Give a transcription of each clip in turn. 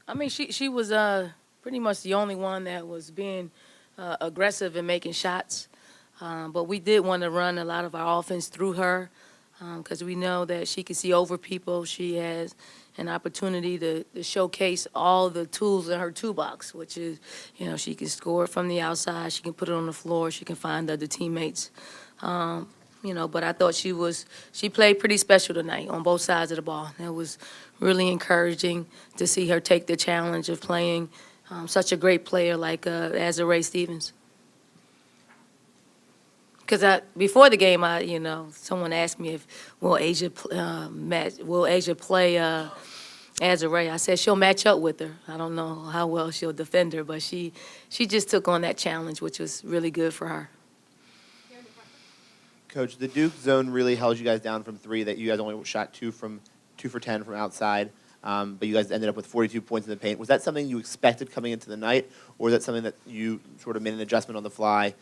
I mean, she was pretty much the only one that was being aggressive and making shots. But we did want to run a lot of our offense through her because we know that she can see over people. She has an opportunity to showcase all the tools in her toolbox, which is, she can score from the outside, she can put it on the floor, she can find other teammates. But I thought she played pretty special tonight on both sides of the ball. It was really encouraging to see her take the challenge of playing such a great player like Azurá Stevens. Because before the game, someone asked me if will Asia play Azurá. I said she'll match up with her. I don't know how well she'll defend her, but she just took on that challenge, which was really good for her. Coach, the Duke zone really held you guys down from three. That you guys only shot 2 for 10 from outside, but you guys ended up with 42 points in the paint. Was that something you expected coming into the night, or was that something that you sort of made an adjustment on the fly?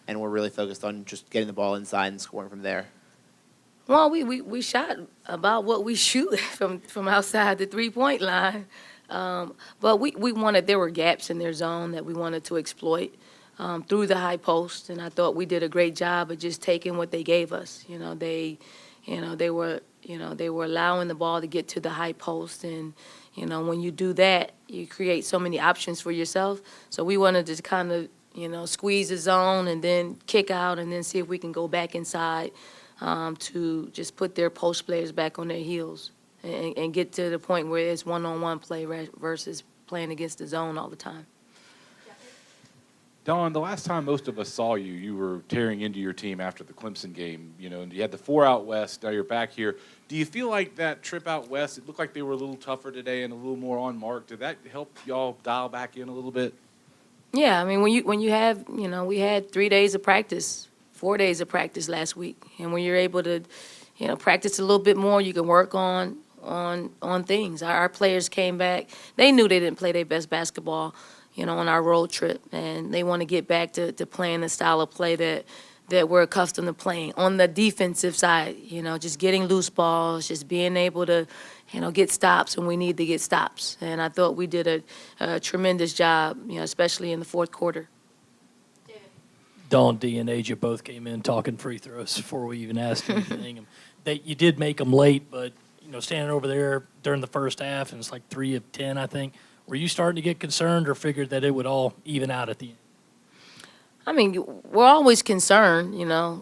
And we're really focused on just getting the ball inside and scoring from there? Well, we shot about what we shoot from outside the three-point line. But there were gaps in their zone that we wanted to exploit through the high post, and I thought we did a great job of just taking what they gave us. They were allowing the ball to get to the high post, and when you do that, you create so many options for yourself. So we wanted to kind of squeeze the zone and then kick out and then see if we can go back inside to just put their post players back on their heels and get to the point where it's one-on-one play versus playing against the zone all the time. Dawn, the last time most of us saw you, you were tearing into your team after the Clemson game, and you had the 4 out west, now you're back here. Do you feel like that trip out west, it looked like they were a little tougher today and a little more on mark. Did that help y'all dial back in a little bit? Yeah, I mean, when you have, we had 3 days of practice, 4 days of practice last week, and when you're able to, practice a little bit more, you can work on things. Our players came back. They knew they didn't play their best basketball, on our road trip, and they want to get back to playing the style of play that we're accustomed to playing. On the defensive side, just getting loose balls, just being able to, get stops when we need to get stops. And I thought we did a tremendous job, especially in the fourth quarter. Dawn, D, and Asia both came in talking free throws before we even asked anything. You did make them late, but, standing over there during the first half, and it's like 3 of 10, I think. Were you starting to get concerned or figured that it would all even out at the end? I mean, we're always concerned,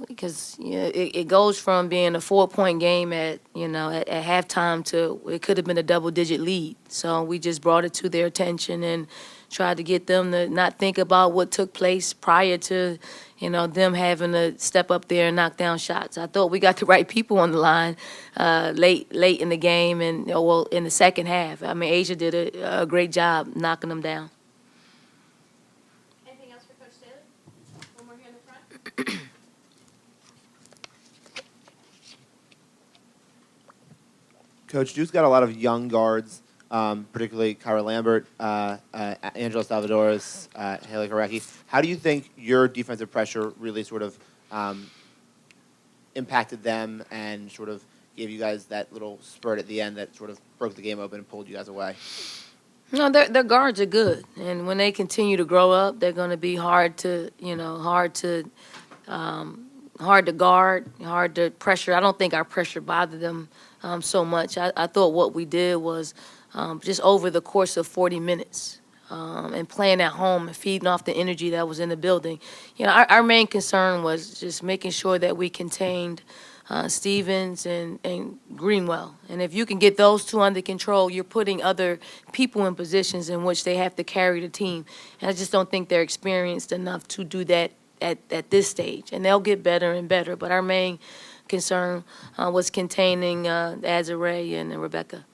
because it goes from being a 4-point game at halftime to it could have been a double-digit lead. So we just brought it to their attention and tried to get them to not think about what took place prior to, them having to step up there and knock down shots. I thought we got the right people on the line late in the game and, in the second half. I mean, Asia did a great job knocking them down. Coach, Duke's got a lot of young guards, particularly Kyra Lambert, Angela Salvadores, Haley Karaki. How do you think your defensive pressure really sort of impacted them and sort of gave you guys that little spurt at the end that sort of broke the game open and pulled you guys away? No, their guards are good, and when they continue to grow up, they're going to be hard to guard, hard to pressure. I don't think our pressure bothered them so much. I thought what we did was just over the course of 40 minutes and playing at home and feeding off the energy that was in the building. Our main concern was just making sure that we contained Stevens and Greenwell. And if you can get those two under control, you're putting other people in positions in which they have to carry the team. And I just don't think they're experienced enough to do that at this stage. And they'll get better and better. But our main concern was containing Azurá and Rebecca.